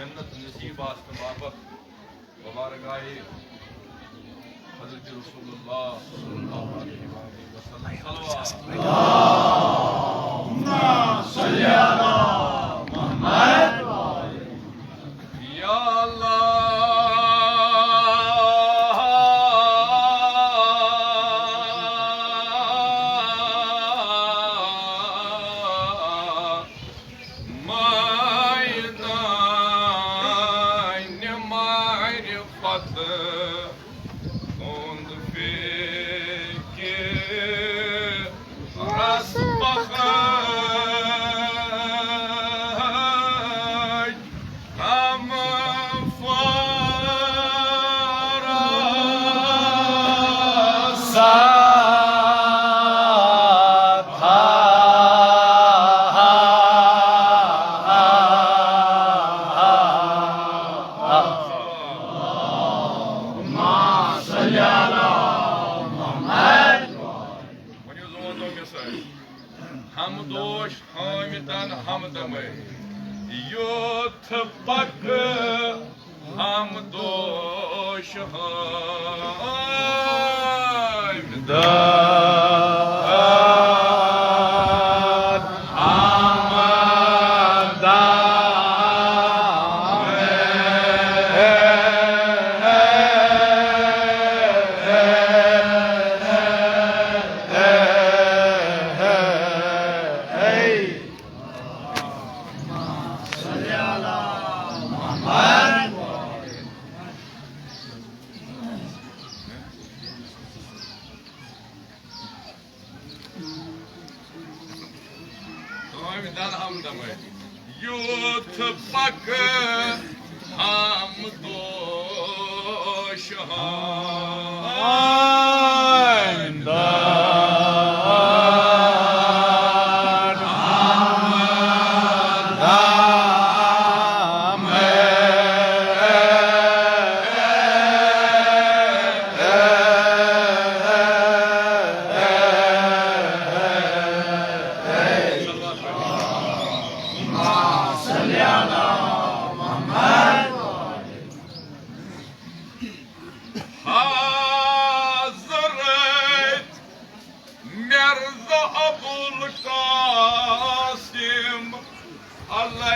जन्नत नसीब आस्ते बाबत मुबारकाए हज़रत रसूलुल्लाह सल्लल्लाहु अलैहि वसल्लम सल्ली अला मोहम्मद या अल्लाह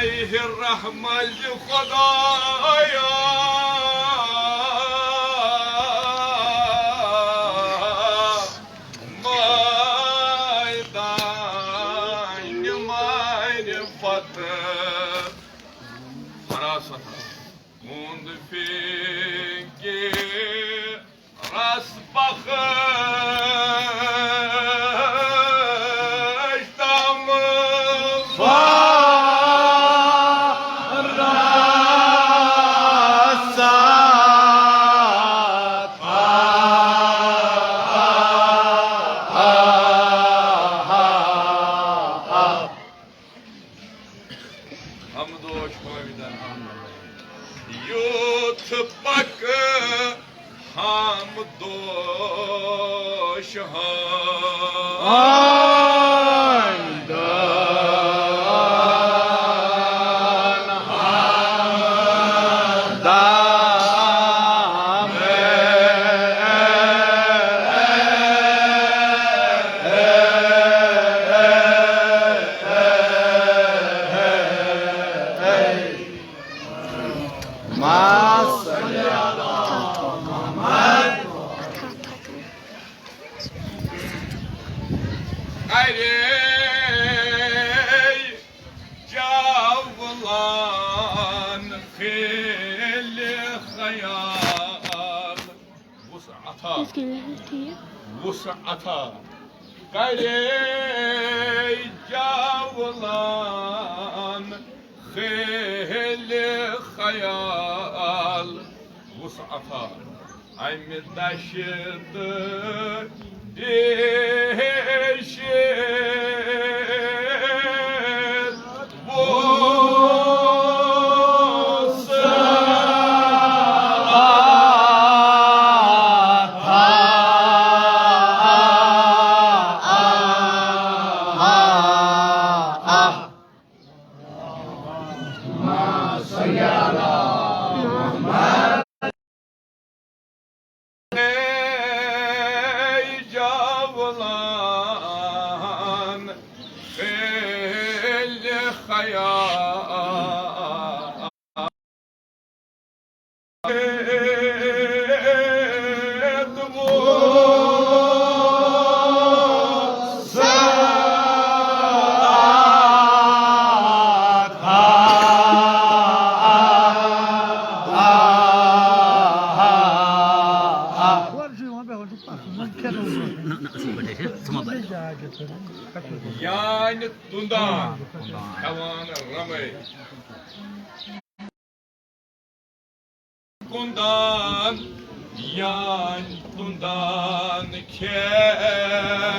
عليه الرحمة الخضايا ميدان معرفت فراسة موند فيكي راس بخش دم Hamud Şoy'dan Yutbak Hamud Cavlan khili khayal Vus'ata Gayri cavlan khili khayal Vus'ata Ay middaşıdı Deşir Yani tundan Kavan ramay Kundan Yan tundan Kevan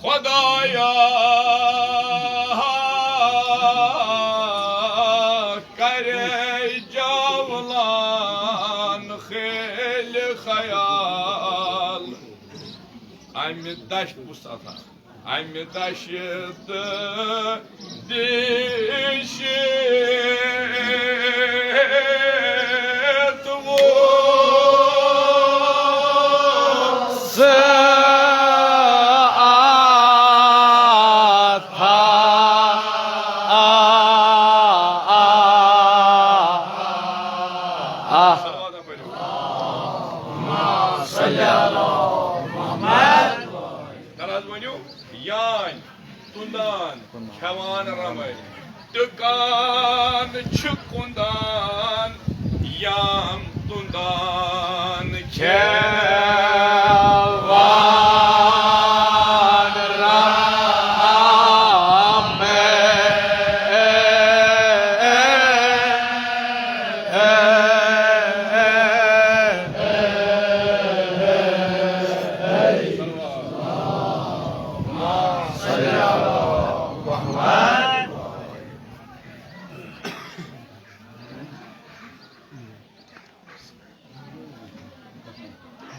Khodaya kare javlan khil khayal Aymidaş Mustafa Aymidaşıdı dişit Kavan ramay Dukan çıkundan Yam tundan Kavan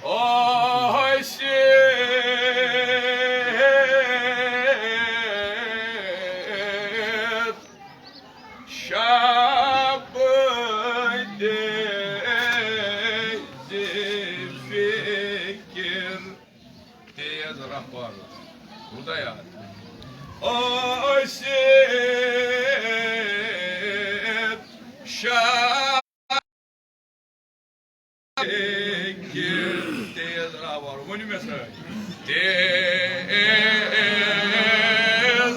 Ay Syed Şabıdı fikir diye zaraf var. Burada yani. Ay Syed Şabıdı fikir diye zaraf var. Bu ne mesela? Diye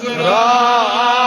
zaraf.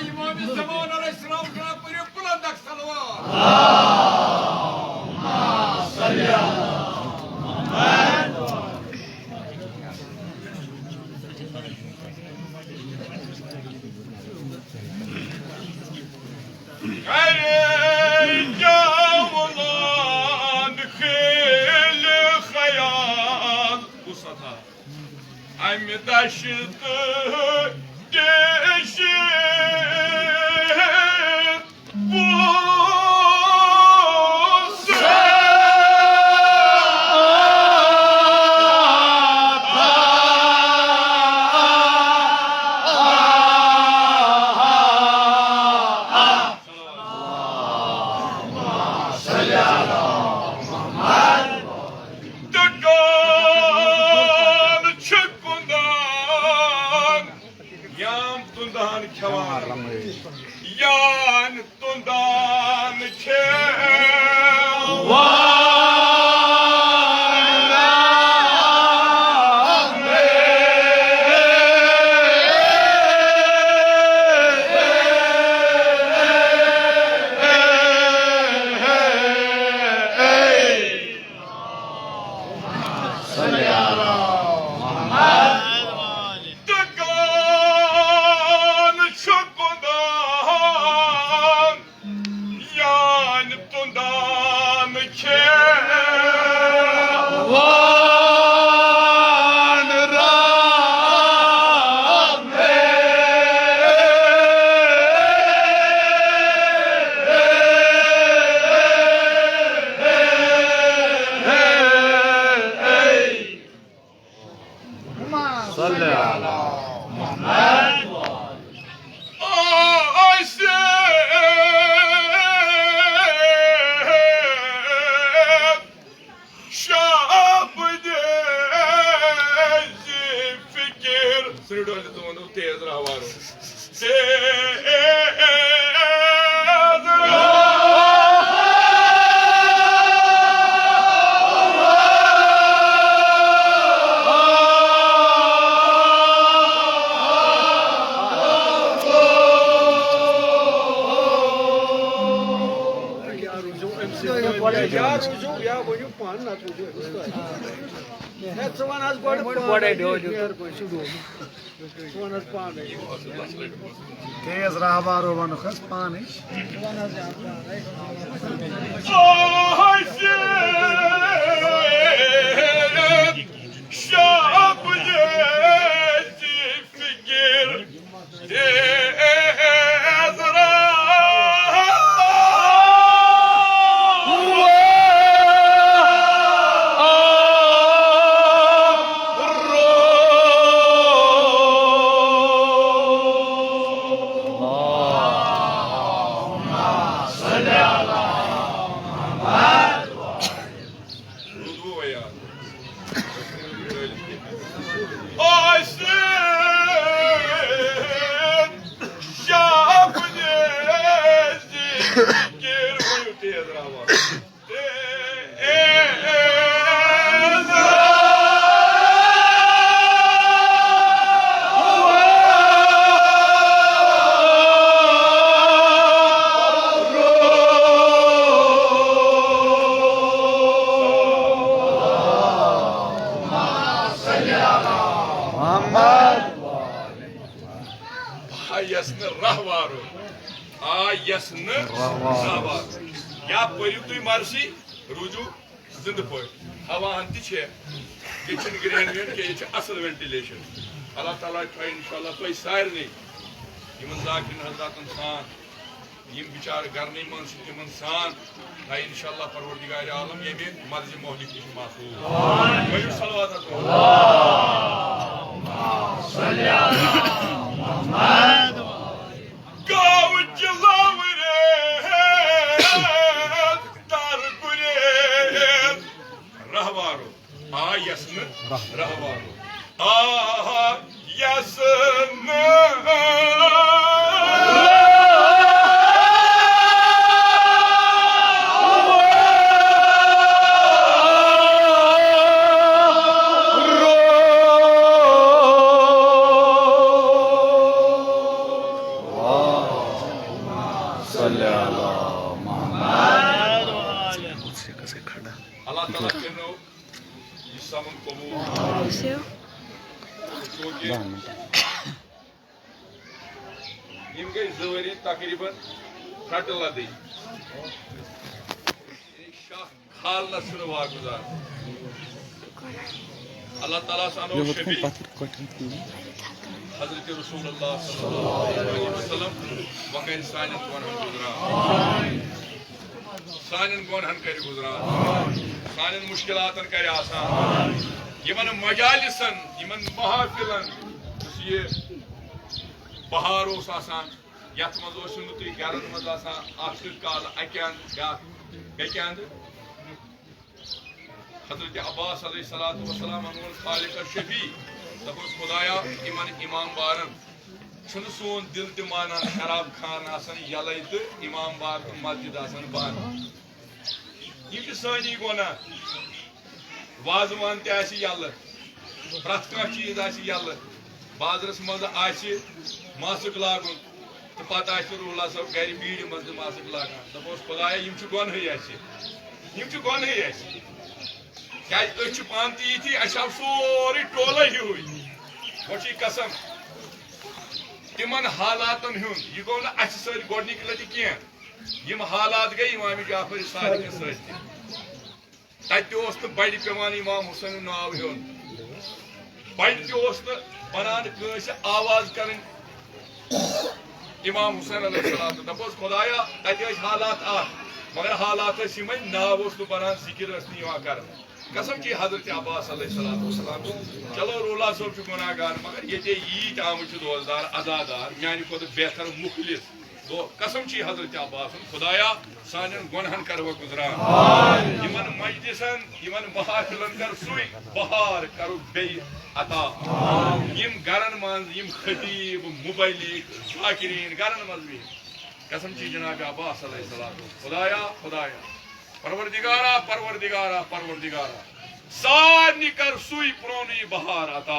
İmambargah Aleyhisselam buyuruyor bulandak salavat. I'm taşıdı geçip bu yan tundan That's one has got what I do. One has pan. Tez rahbar olan kız paniş. Ay Syed Şabıdı fikir रहवार या पढ़ियो तुम mercy रूजू जिंद पे हवा ती ये ग्रहण when कि ये असल वेंटिलेशन अल्लाह ताला इंशाल्लाह तुम सारे जाकिर हजरातन सान बिचार गरमी मन तिमन सान थाई इंशाल्लाह परवरदिगार आलम ये मर्ज मोहलिक नश महफूज पढ़ियो सलवात गाँव चलावरे तार गुरेज रहवारो आ यसन रहवारो आ यसन गई तकरीबन खटल दी खाल नस्ल वागुजार अल्लाह ताला सानो शफी हजरत रसूलुल्लाह सल्लल्लाहु अलैहि वसल्लम वकन सानन गोनहन गुजरा सानन गोनहन कर गुजरा सानन मुश्किलातन कर आसान यमन मजालिसन यमन महफिलन ये बहार आसान यथ मज तुम गरन मज आखिर काल अकंद बेकंद हजरत अब्बास अलैहिस्सलाम अनोन खालिक शफी दपोस खुदाया इमन इमाम बारन सोन दिल त मानान शराब खान आसन यल तो इमाम बार तो मस्जिद आसन बंद यह सानी गोना वाजवान तल प्रत कह चीज यल बाजरस मज मास्क लागुन तो पत रूहुल्लाह साहब गर बीड़ मज मास्क लागान दपोस खुदाया गोनहई गोनहई क्या पान ती अव सोरे टोल हिव वो कसम तिमन हालातन हुंद यह गो ना सर गोनिक लटि कह यम हालात गई इमाम जाफर सादिक सत बड़ पेवान इमाम हुसैन नाव हेन बड़ बनान आवाज कर इमाम हुसैन अलैहिस्सलाम दपोस खुदाया तत हालात मगर हालात नाव बनान जिक्र कर कसम की हजरत अब्बास अलैहिस्सलाम चलो रूहुल्लाह साहब गुनाहगार मगर ये यीत आम रोजदार अजादार मान खुद बेहतर मुखलिस तो कसम की हजरत अब्बास खुदाया सान गुनहन कर गुजरान यमन मजलिसन यमन महफिलन कर सुई बहार करो बे अता यम गरन मज यम खतीब मुबलिक शाकिरीन गरन मज भी कसम की जनाब अब्बास अलैहिस्सलाम खुदाया खुदाया परवरदिगारा परवरदिगारा परवरदिगारा सारनी कर सुई प्रोनी बहार अता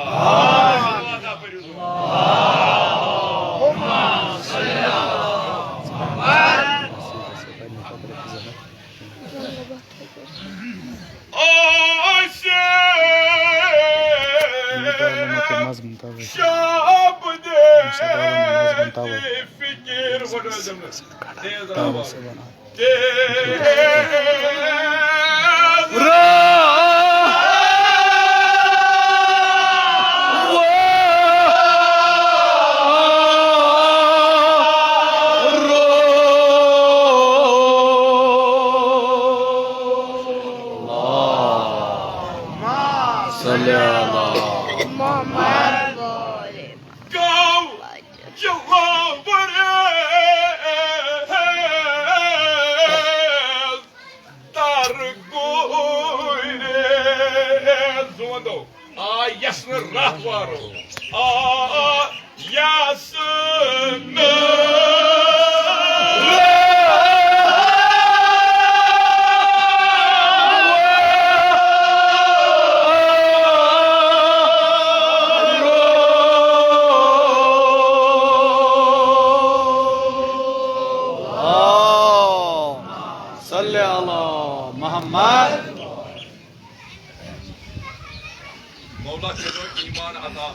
मौला के ईमान अता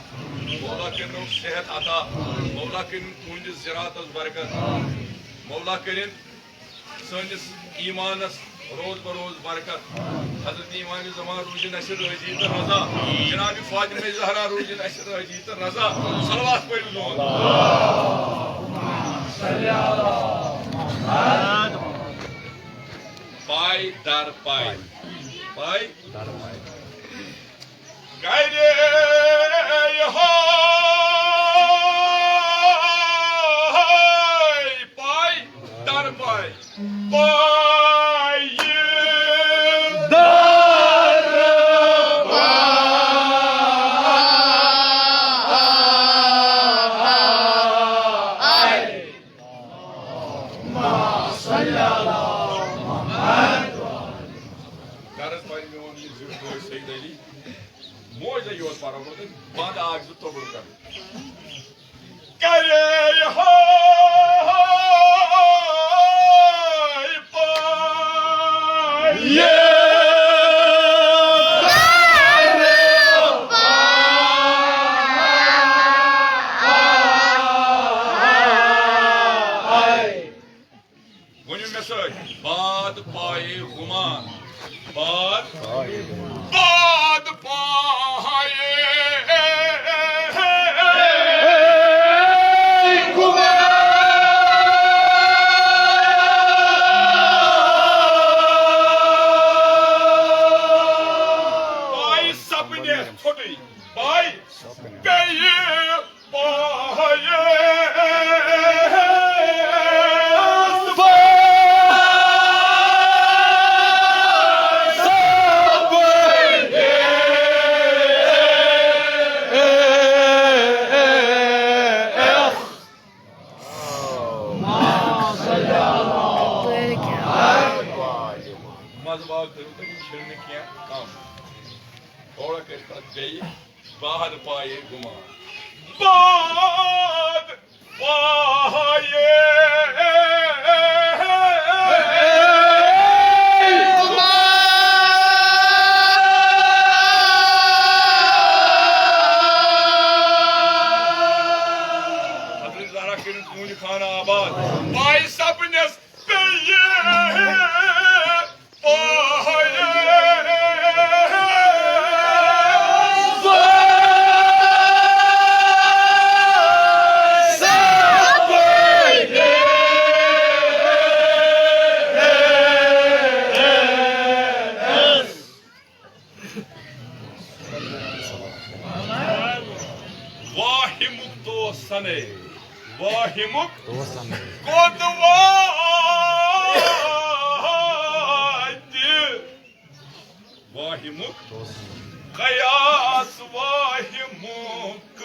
मौला के सेहत अता मौला के तुंद ज़राअत बरकत मौला करिन सनिस ईमानस रोज बरोज बरकत हजरत इमाम ज़मान रूजिन अशर रजी तो रजा जनाब फातिमा ज़हरा रूजिन अशर रजी तो रजा सलवात पढ़ो लोग पाई दर पाई पाई दर पाई गायरे हो पाई दर पाई पाई Moja yol para burada bana ağzı toburkan. Kare ho ye Bunun mesaj bad paye guman bad paye bad paye paye sapne choti paye paye थोड़ा के गई बाद पाए गुमा बाद पाए हजरत ज़हरा के कूंज खाना आबाद पाए सबने Vahimuk kodvaydı Vahimuk kıyas vahimuk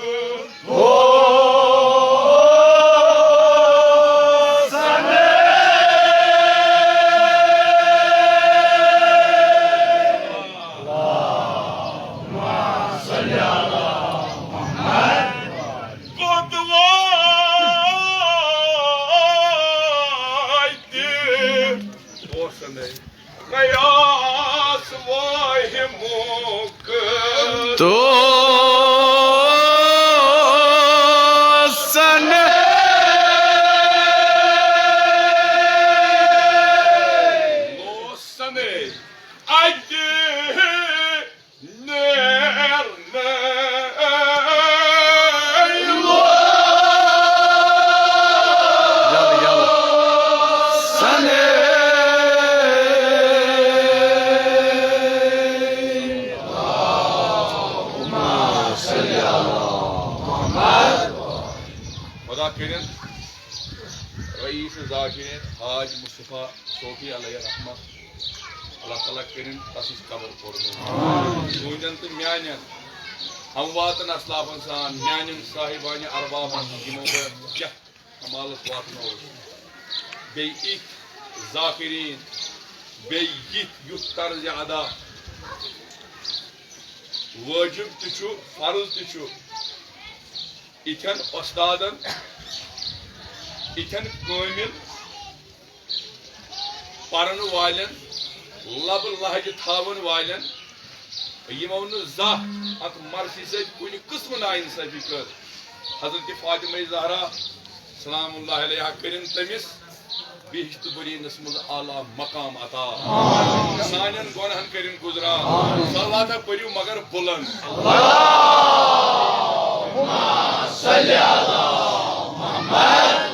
rice Zakir हाज मुस्तफ़ा सोफी अलैहि रहमत अल्लाह ताला करिन तसिस कबर कोरन सूजन तो म्यान हम वातन असलाफन सान म्यान साहिबान अरबाबन यमो क्या कमाल वातनो बे ज़ाकिरीन बे युत तर्ज अदा वाजिब तु फर्ज तु इथन उस्तादन इथन कामिल परन वालन लब लहज थावन वालन यमो जा अत मर्सी से कुछ किस्म नाइंसाफी कर हजरत फातिमा ज़हरा सलामुल्लाह अलैहा करिन तमिस बिहिश्त बरीनस मुझ आला मकाम अता सानन गुनहन करिन गुजरा सलवात परियो मगर बुलंद अल्लाहुम्मा सल्ली अला मुहम्मद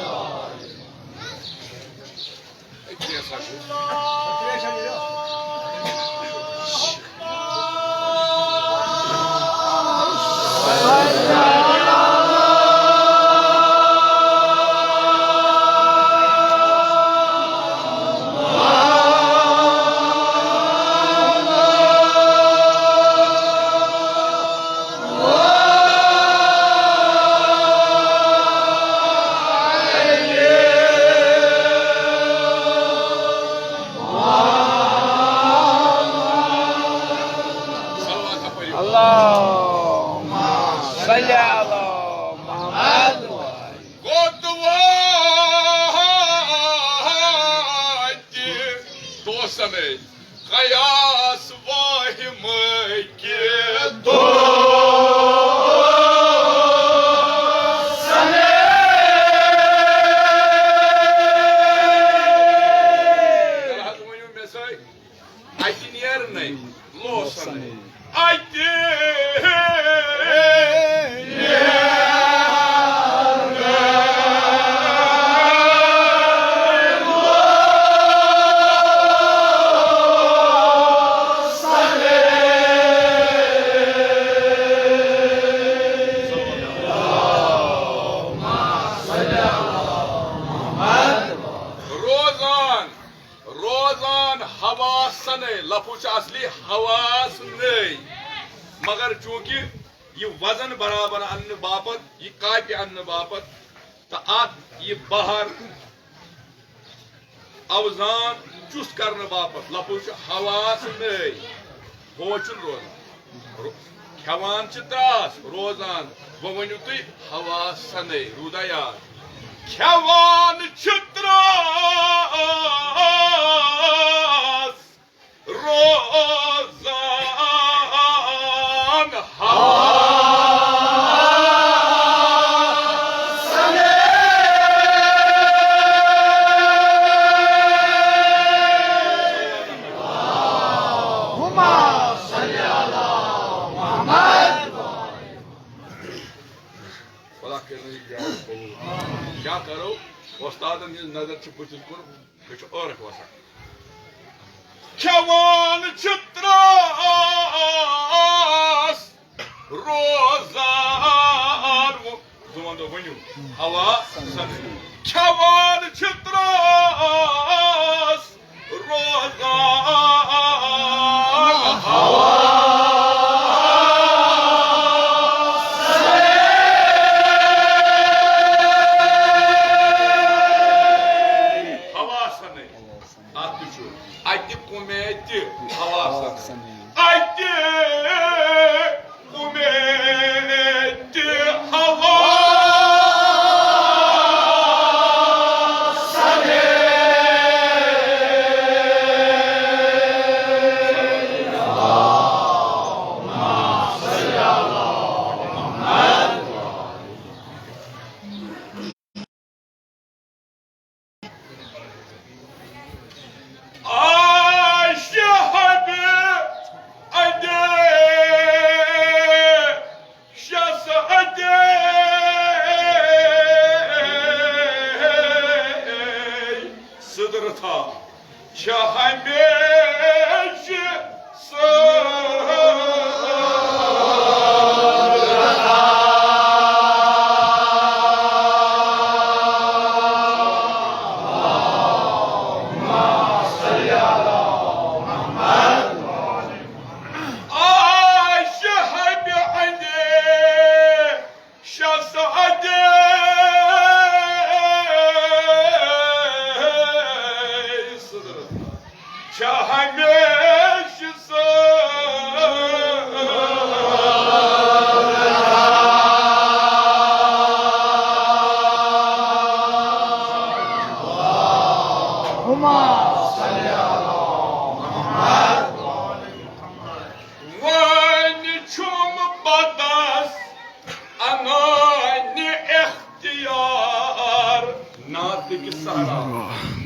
मगर चूंकि ये वजन बराबर अन्न बापत ये कापि अन्न बापत तो ये बहर अवजान चुस करने बापत लपुच हवास नई होचुन रोजान खेवान त्रास रोजान वो वनु तुम हवास सनै रूदा याद खेवान त्रास रोजान क्या करो उस्ताद नजर बुथिस कुन अर्क वसान खेवान त्रास रोजान वनु हवा खेवान त्रास रोजान हवा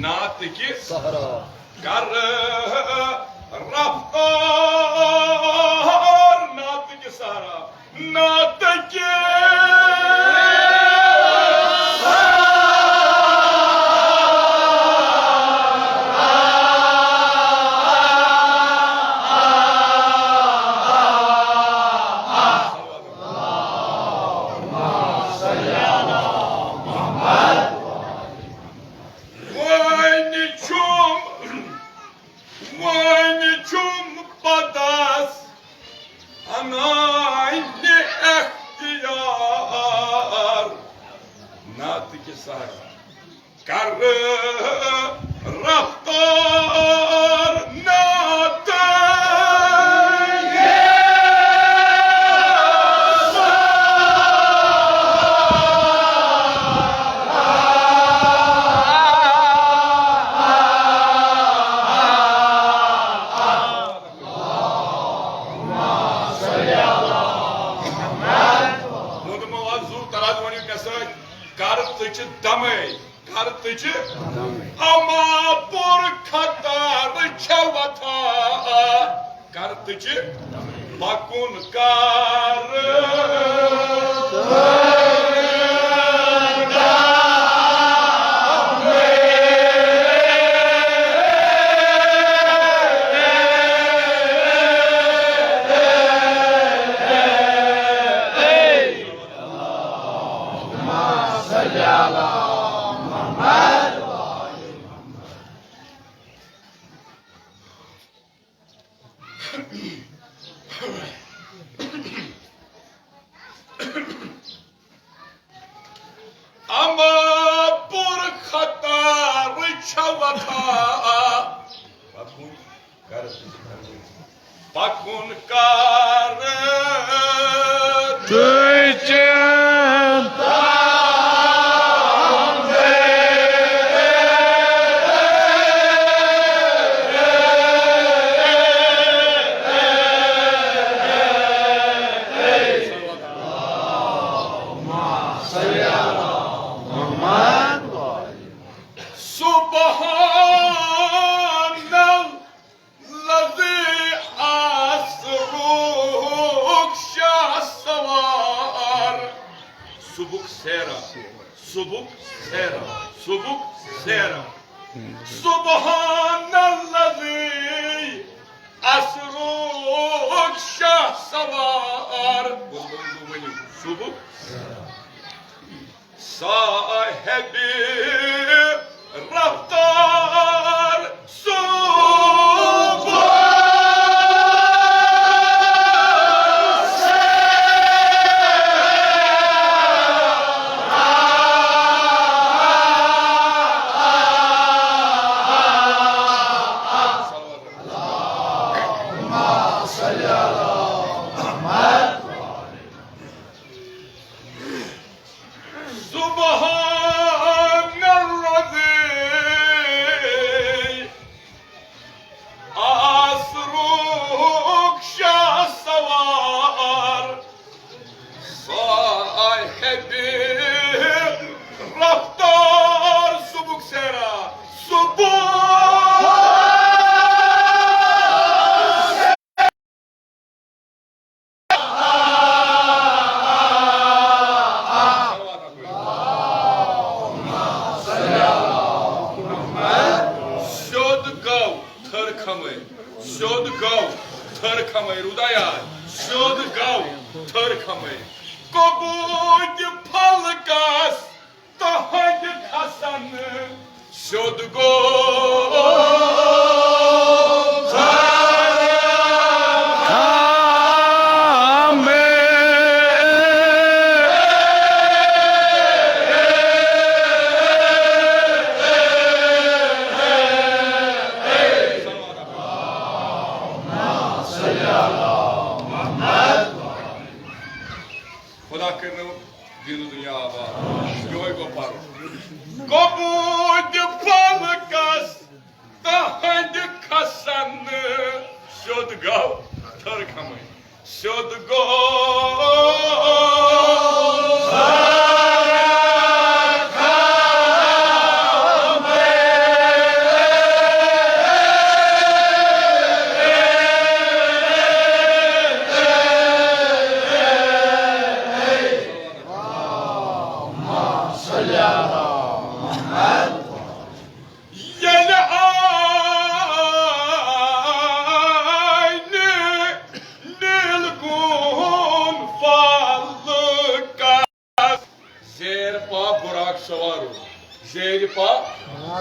नात कर रफ्तार नात के सारा नात के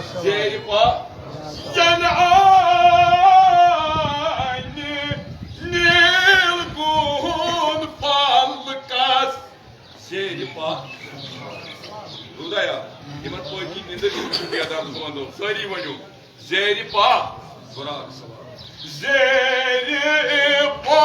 Zeri pa Yanani Nilgun Falkas Zeri pa Rudaya Imat Poiki Ninder Adam Kondo Sari Vaju Zeri pa Burak Zeri pa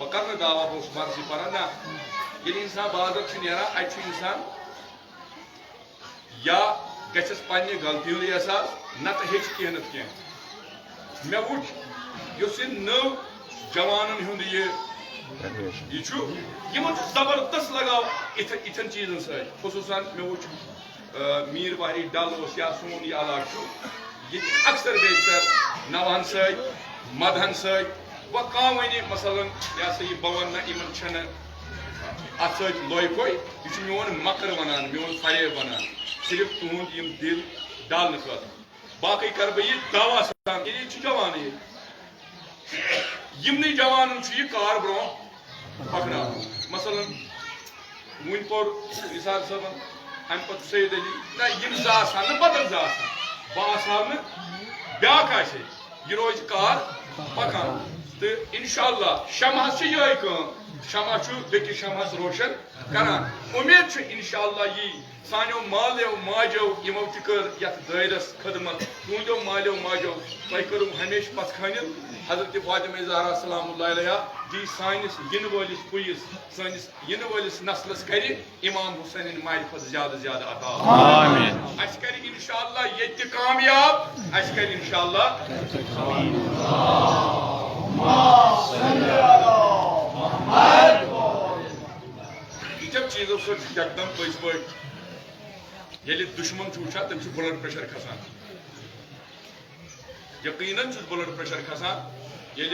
बह कर दावा बह मर्जी पान ना ये इंसान बाजर नेरान अत इंसान या गस पे गलती हूँ एहसास नत हेच कह मे वुच नव जवान हूं यह जबरदस्त लगाव इथन चीजन ससूसान मे वुच मीर वारी डल या सोन यह इलाक ये अक्सर बेशतर नवान सदहन वह कह वन मसलन यह सा यह बह वन इन अत लोय कोई यह मोन मकर वनान मोन फरेब वनान सिर्फ तुंद दिल डालने खत बाकी कर बह यह दावा सान ये जवान यमन जवान यह कार ब्रो पकना मसलन वन पोर निसार साहब अम पे सैयद अली ना यम जासान बदल जासान बह ब्या यह रोज कार पकान तो इंशाअल्लाह शमा यह शमा बेकिस शमास रोशन करान उम्मीद इंशाअल्लाह यी सानो मालो माजो यमो कर दायरस खदमत तुंदो मालो माजो तह करू हमेशा पथ खानित हजरत फातिमा ज़हरा सलामुल्लाह अलैहा दी सानिस इन वलिस पुयस सानिस इन वलिस नस्लस कर इमाम हुसैन मारिफत ज्यादा ज्यादा अता आमीन अस कर इंशाअल्लाह ये कामयाब अस कर इंशाअल्लाह जब चीजों से एकदम पज पे ये दुश्मन वुचान तम ब्लड प्रेशर खसान यकीनन ब्लड प्रेशर खसान ये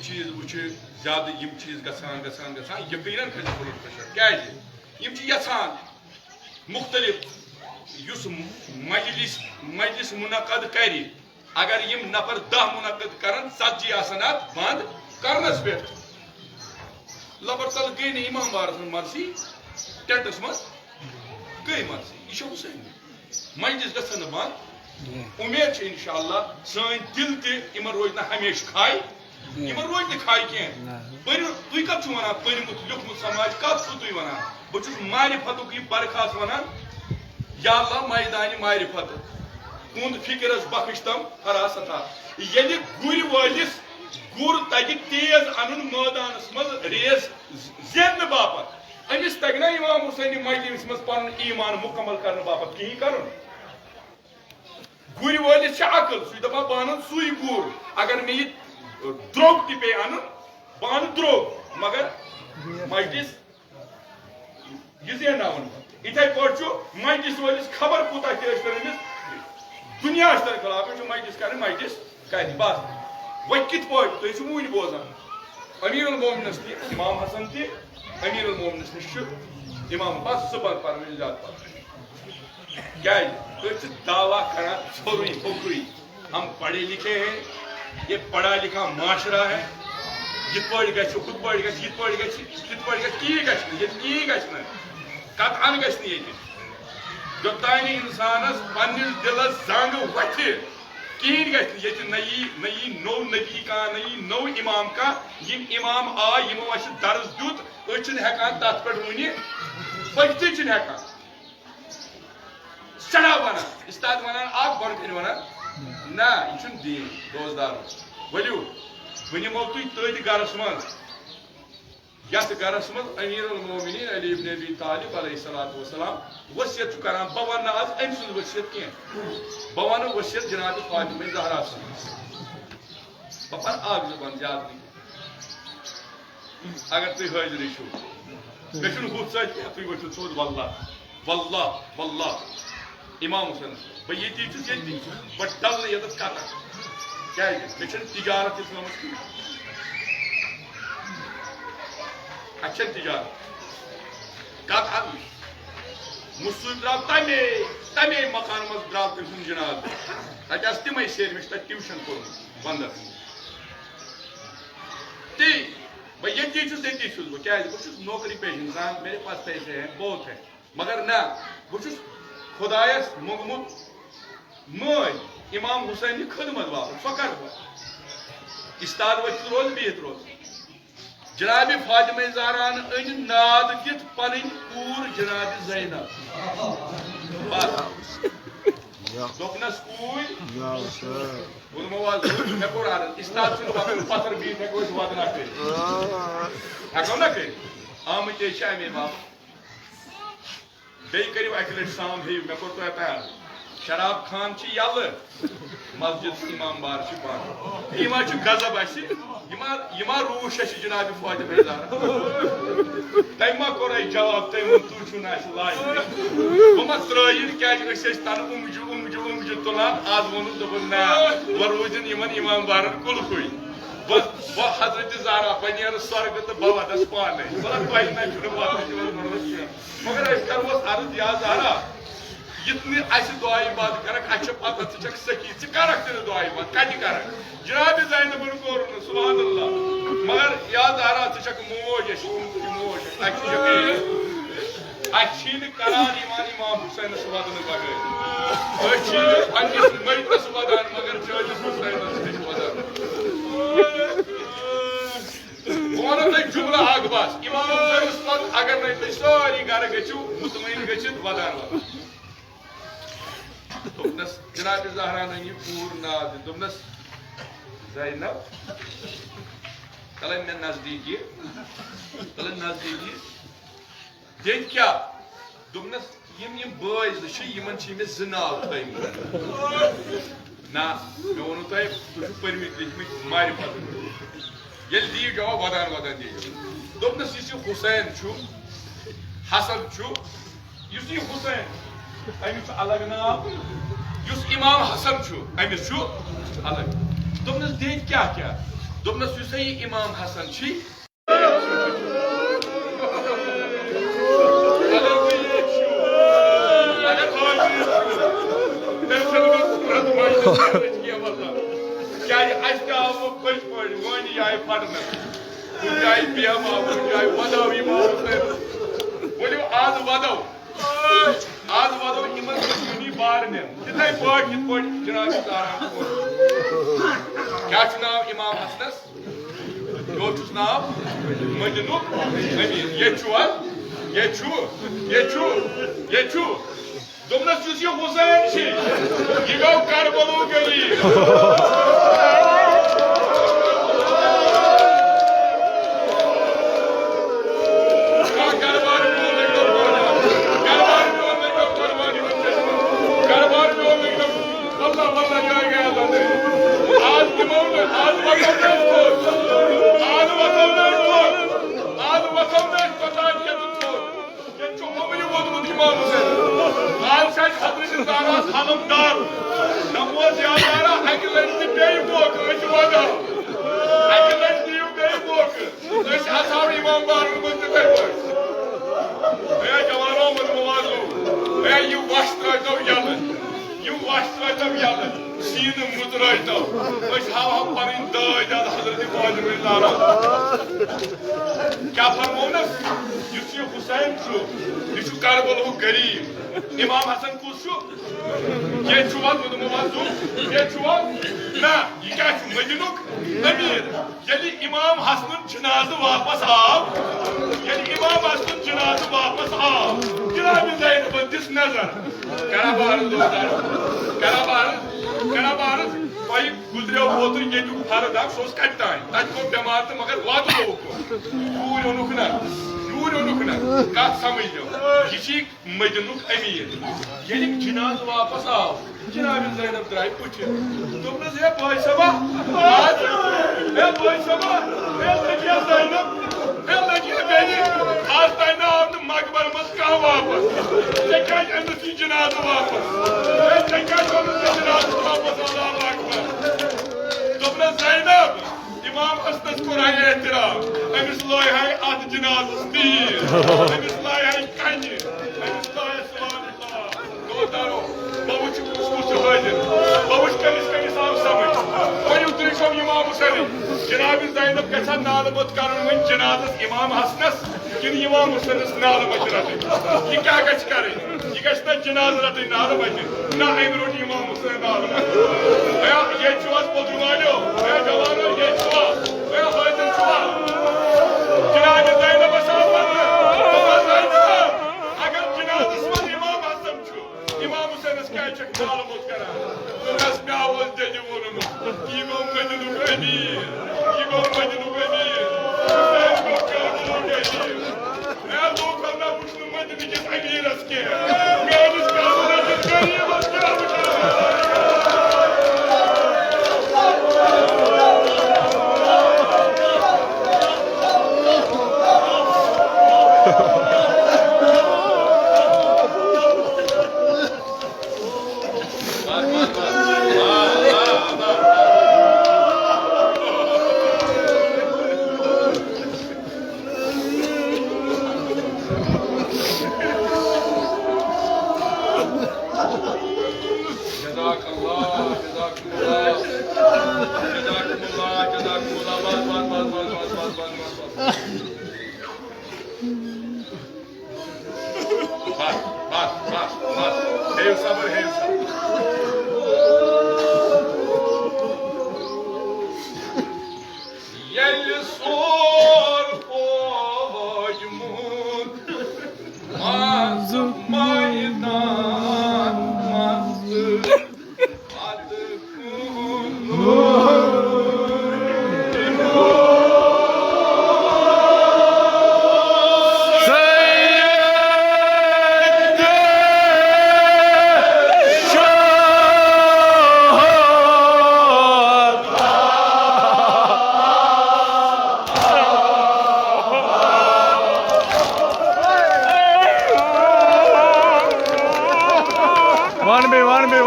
चीज वो ज्यादा चीज गसान यकीनन खस ब्लड प्रेशर क्या यहान मुख्तलिफ मजलिस मुनक़द कर अगर यम नफर 10 मुनक़द कर 70 आसान बंद करनस पे लबर तल गई ना इमामबारस मर्सी टेंटस मज गई मर्सी यह हुसैनी मजलिस गसन बंद उम्मीद इंशाअल्लाह सन दिल तमन रोज ना हमेशा खाई यमन रोज ना खाई कह तुम कत वन पर्मुत लिखमुत समाज कत तुम वन बहुत मारिफतुक यह बरखास्त वन या अल्लाह मैदान मारिफत तुंद फिक्रस बख्श तम फरासता ये गुर वलिस गुर तक तेज अन मैदानस मज रेस जेन बापत अमिस तक ना इमाम हुसैन मजलिस मज पन ईमान मुकम्मल करने बापत कहीं कर गुर वलिस अकल सह दपा बह सुई गुर अगर मे यह द्रोग तह पे अन बह द्रोग मगर मजलिस यह जेनावन इथे पे मजलिस वलिस खबर कूत अमिस दुनिया खिलाफ मजलिस कर मजलिस कर बस वह कित तुम वुन बोजान अमीर मोमिनस इमाम हसन अमीर मोमिनस नश इमाम बस सुबह पर क्या दावा करा छोरी फोकरी हम पढ़े लिखे हैं ये पढ़ा लिखा माशरा है ये पढ़ गु पढ़ कतन गि योतान इंसानस पन्निस दिलस जंग वथ कहीं ये नई नौ नबी का नई नौ इमाम का यम इमाम आय यमो अस दर्ज दुत हेकान तथ पे वन पकती हेकान चढ़ा वन उस्ताद वन गोन वन ना यह दीन रोजदार वलियो वन यमो तुम तथ गरस मज यथ गरस मज अमीर मोमिनीन अली इब्न अबी तालिब अलैहिस्सलातु वस्सलाम वसियत कर बह वन आज अम सुन वसियत कह बह वन वसियत जनाब फातिमा ज़हरा बह पन जुबान ज्यादा नहीं अगर तुम हाजिर मे हुत सत तुम वो थोद वल्लाह वल्लाह वल्लाह इमाम हुसैन बह ये बह डल ये कत क्या मे तिजारत इस्लामस अच्छा तिजारत कत मुस्तूद द्राव तमे मकान मज द्राव तम सुन जनाब तक तम सेरम ट्यूशन कोर बंदस ती भाई ये क्या नौकरी पे इंसान मेरे पास पैसे हैं बहुत है मगर ना बहुत खुदायस मोगमुत मज इमाम हुसैन खदमत बाप सो कर इस्ताद वत रोज बिहत रोज जनाब फातिमा ज़हरा अन नाद दित पन पूर जनाब ज़ैनब दोपनस कूय मे कोर इस्ताद पत्थर बीत हेको वदना कर हेको ना कर आमत अमे बाप बे करू अक लट शाम हे मे कोर तुह तैयार शराब खान यल मस्जिद इमाम बार बंद यह गजब यह रूश जनाब फातिमा तम कोर जवाब तुम तुम लाय बह त्र क्या तन उमजु तुलान आज वोन दोपन ना वह रूजन इमाम बार कुलकुई बह हजरत ज़हरा बह नीर स्वर्ग तो बह वदस पाने मगर करो अर्ज या ज़हरा इतनी दुआ बात कर पता क सखी कर दुआ बात कत कर जनाब ज़ैनबन कोर सुभान अल्लाह मगर या ज़हरा मोज मोज करान इमाम हुसैन वदन बगैर मरितस वदान मगर चलिस हुसैन वह तुम जुमला अग बस इमाम हुसैन पे अगर तुम सारी गर गो मुतमईन गचित वदान दोपनस जनाब ज़हरा ये पूर नाद दोपनस ज़ैनब तलन मे नजदीकी दिन क्या दोपनस यम बॉय यमन मे ज नाव थमत ना मे वो तुम पर्मित लिखमित मारिफत ये दी जवाब वदान वदान दी दोपनस हुसैन हसन हुसैन अमिस अलग नाम इमाम हसन अमिस अलग दोपनस दिन क्या क्या दोपनस इमाम हसन क्या पज पे वन जाए पढ़ने कुछ जाए बेहमा कुछ जाए वदो इमाम वो आज वदो इन कश्मीरी बार तिथे पे जनाब क्या नाव इमाम हसनस योचुस नाव मदीनुक अमीर ये दोपनस हुसैन यह गो करबलो गरीब क्या फरमोनस हुसैन यह करबलो गरीब इमाम हसन कुछ ये ना यह क्या मदीनुक अमीर यदि इमाम हसन जनाज वापस आव जनाब ज़ैनब दिस नजर करा बारस भाई गुजरियो वोत ये फर्द सो कत तान तक गो बेमार तो मगर वात यूर ओनुक ना कत समझ यह मदीनुक अमीर ये जनाज वापस आव जनाब ज़ैनब द्राय पुछ दोपनस हे भाई सबा आज तान आव मकबर मज कह वापस क्या जनाज वापस ज़ैनब इमाम हसनस कोर एहतराम अमिस लाय है अत जनाजस तीर अमिस लाय है कन्य अमिस लाय दो दारो बहुच कुछ हाजिर बहुच कमिस आव समझ वनु तुम इमाम हुसैन जनाब ज़ैनब गछा नाल मत कर जनाजस इमाम हसनस कि इमाम हुसैनस नाल मत रट यह क्या गछ कर यह गछ ना जनाज रट नाल मत ना अम रोट इमाम हुसैन नाल मत ये पोद्रुमानो जवानो ये हाजिर जनाब ज़ैनब अगर जनाजस मत इमाम हसन इमाम हुसैनस क्या açık talımız kara. Resmi avaz dedi vurumu. İmam Mehdi'nin emir. İmam Mehdi'nin emir. Hüseyin Bakır'ın emir. Nerede o kadar Müslüm Mehdi'ni git agir eski. Mühendis kalmına git gariye başlayalım.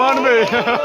One way.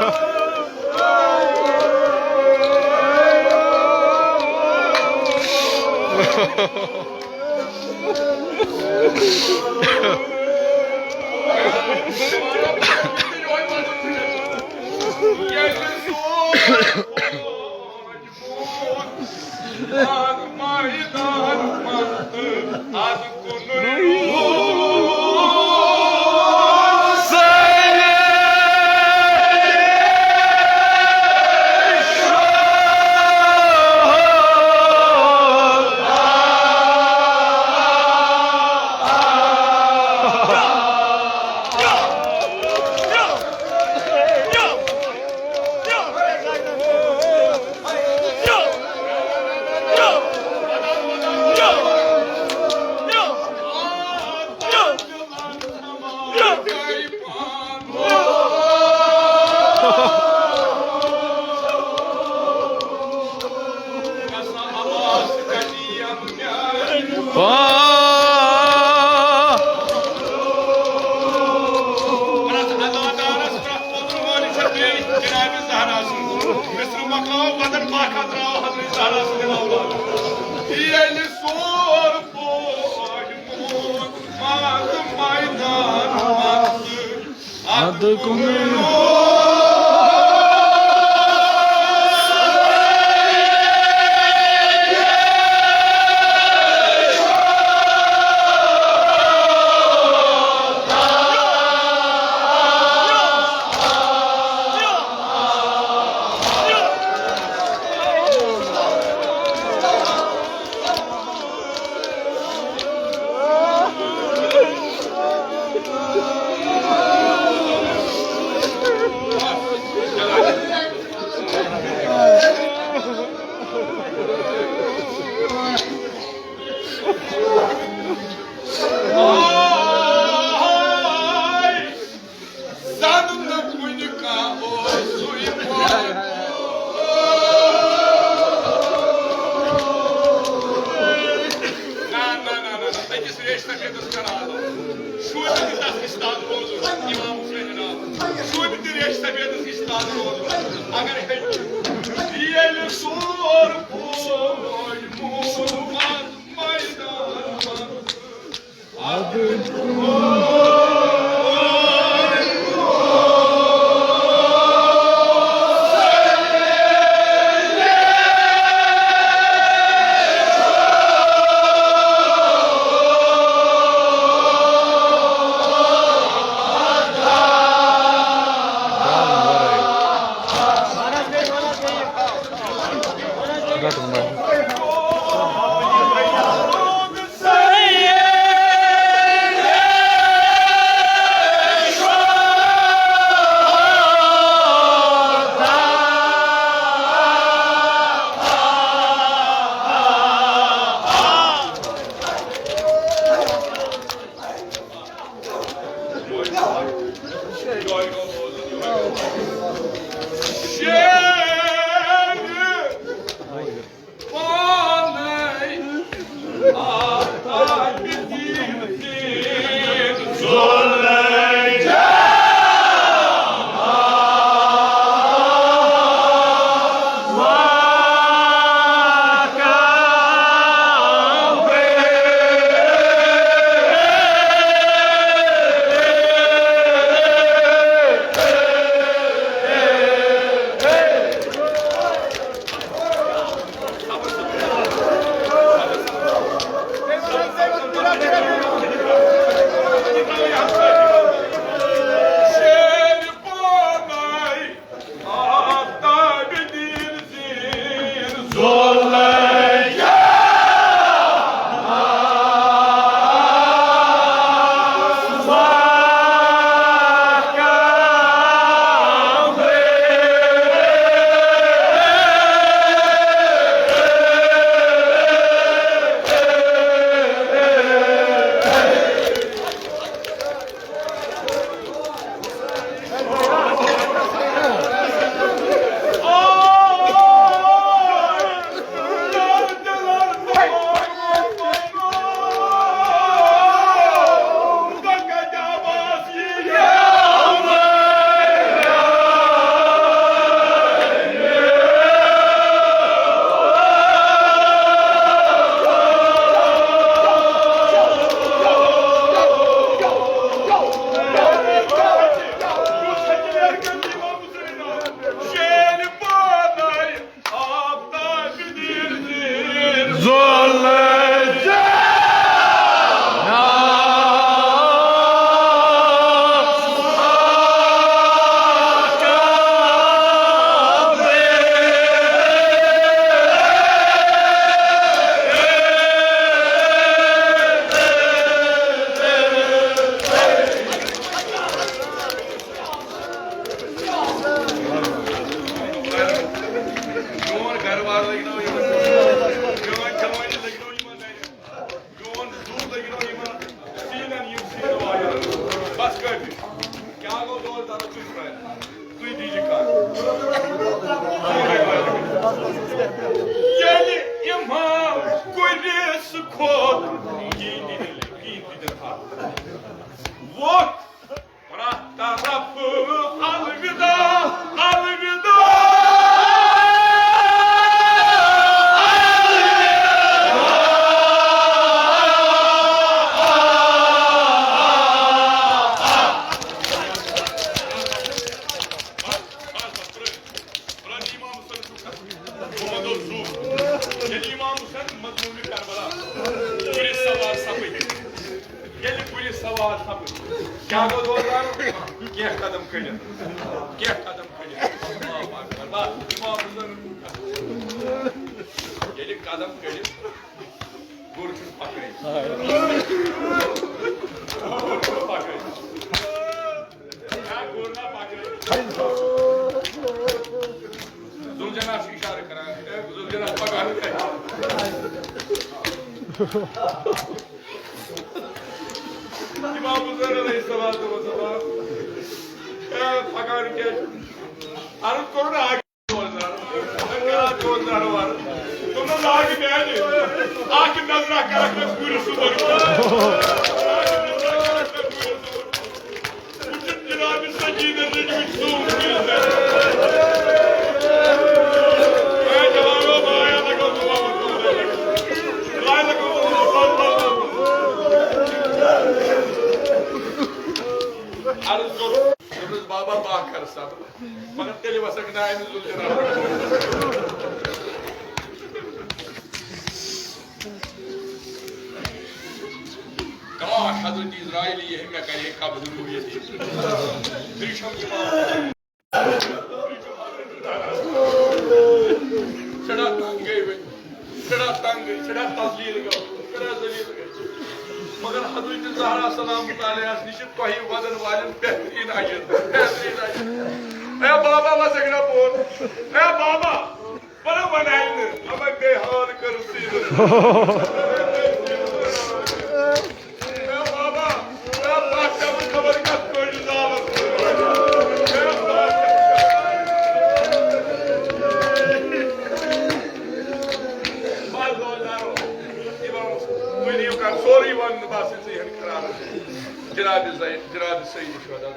शोहदा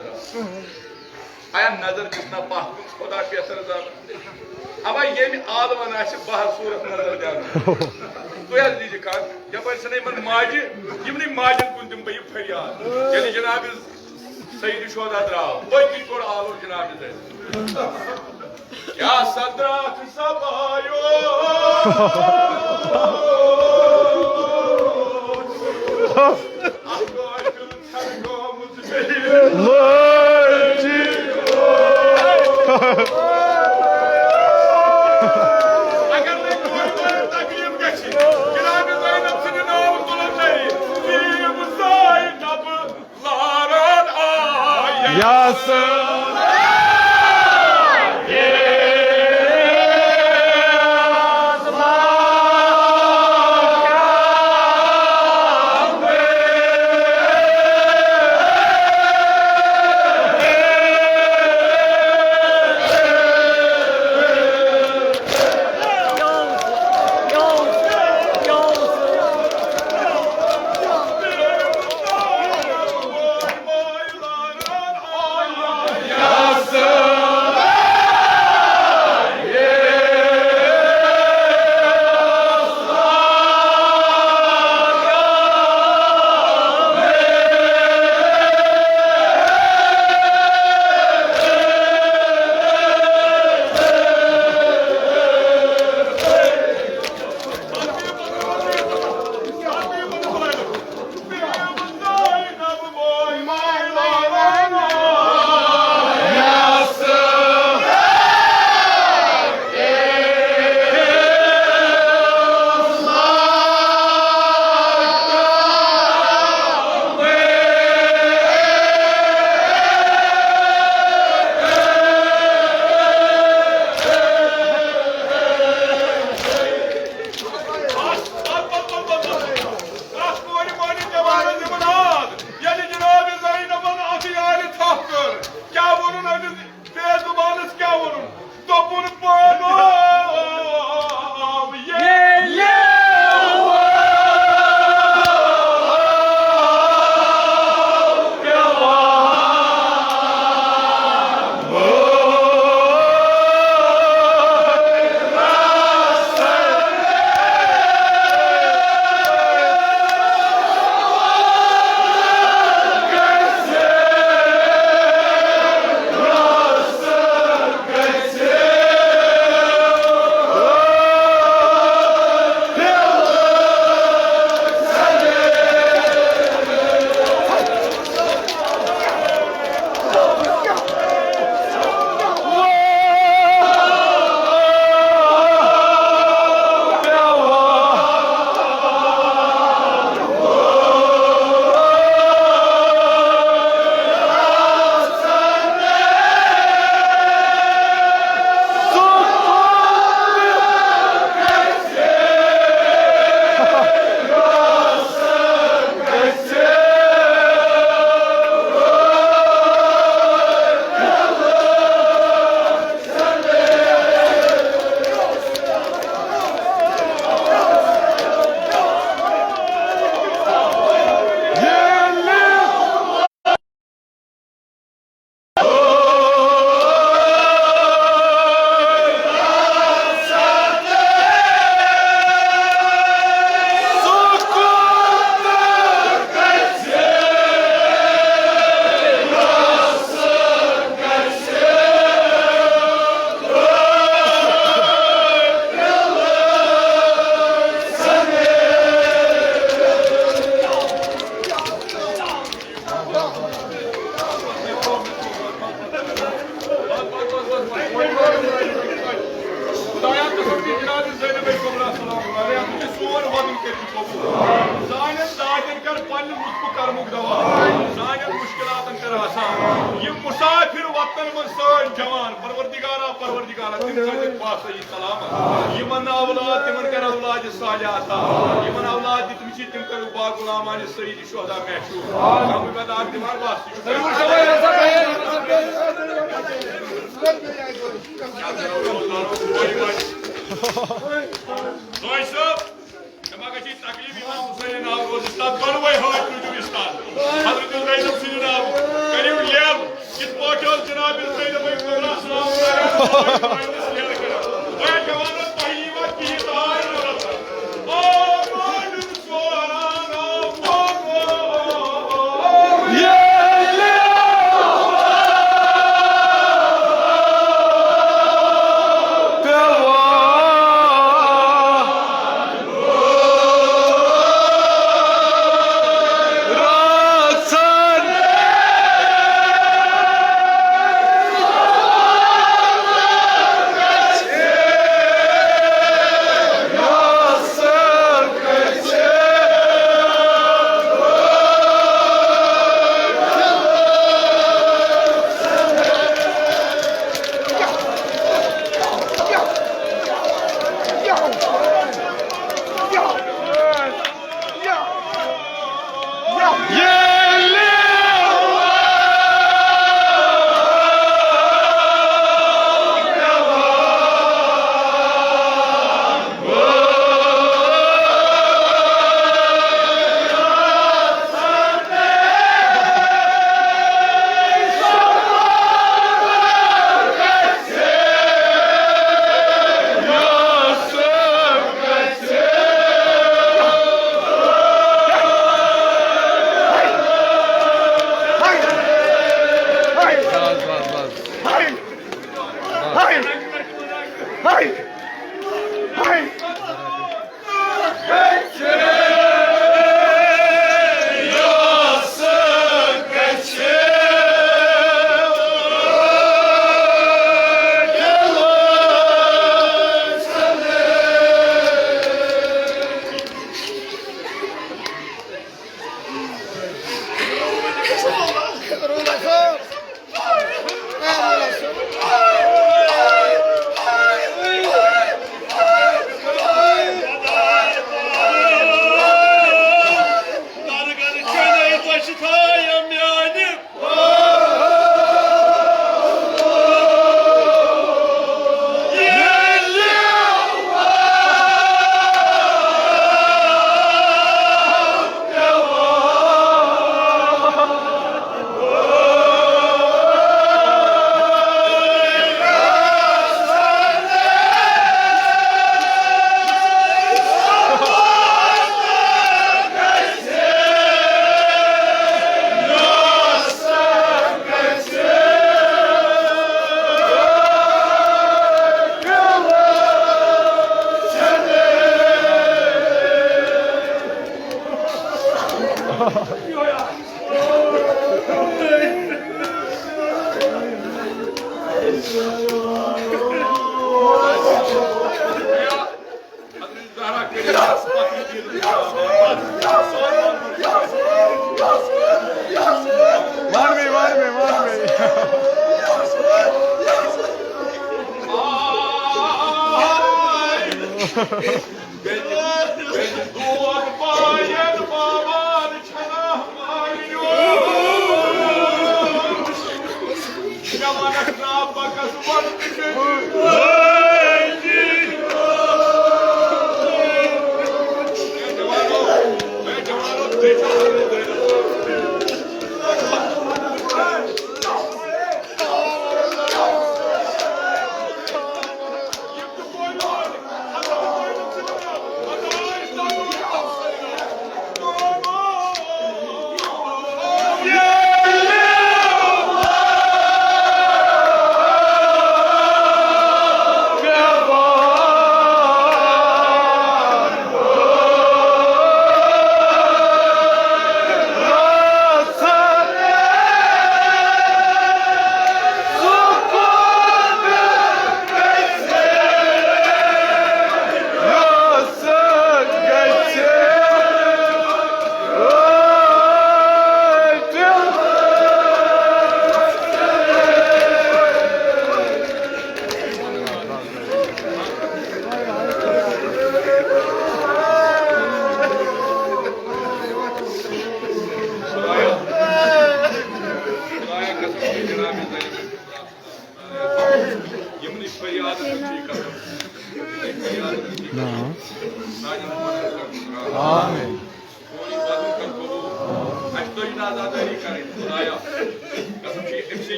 आया नजर कितना पाक खुदा के असर ज़ात अब ये में आलवन आशे बाहर सूरत नजर जाना तो यार दीजिए कान जब ऐसे नहीं मन माजी यमनी माजन कुन तुम बई फरियाद चली जनाब सईद शोहदा द्राव कोई की कोड आलो जनाब दे क्या सदरात सबायो Hussaini Janabi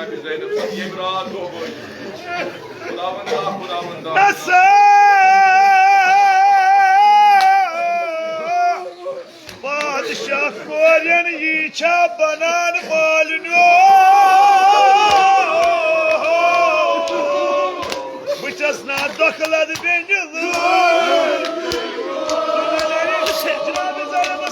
जनाब ज़ैनब साहब ये रात हो गई खुदावंदा बादशाह कोलन यीछा बनान मालनो बचस ना दखलद बेनिलु जनाब Zainab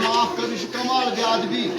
Maaf kardeşi Kamal geldi bir.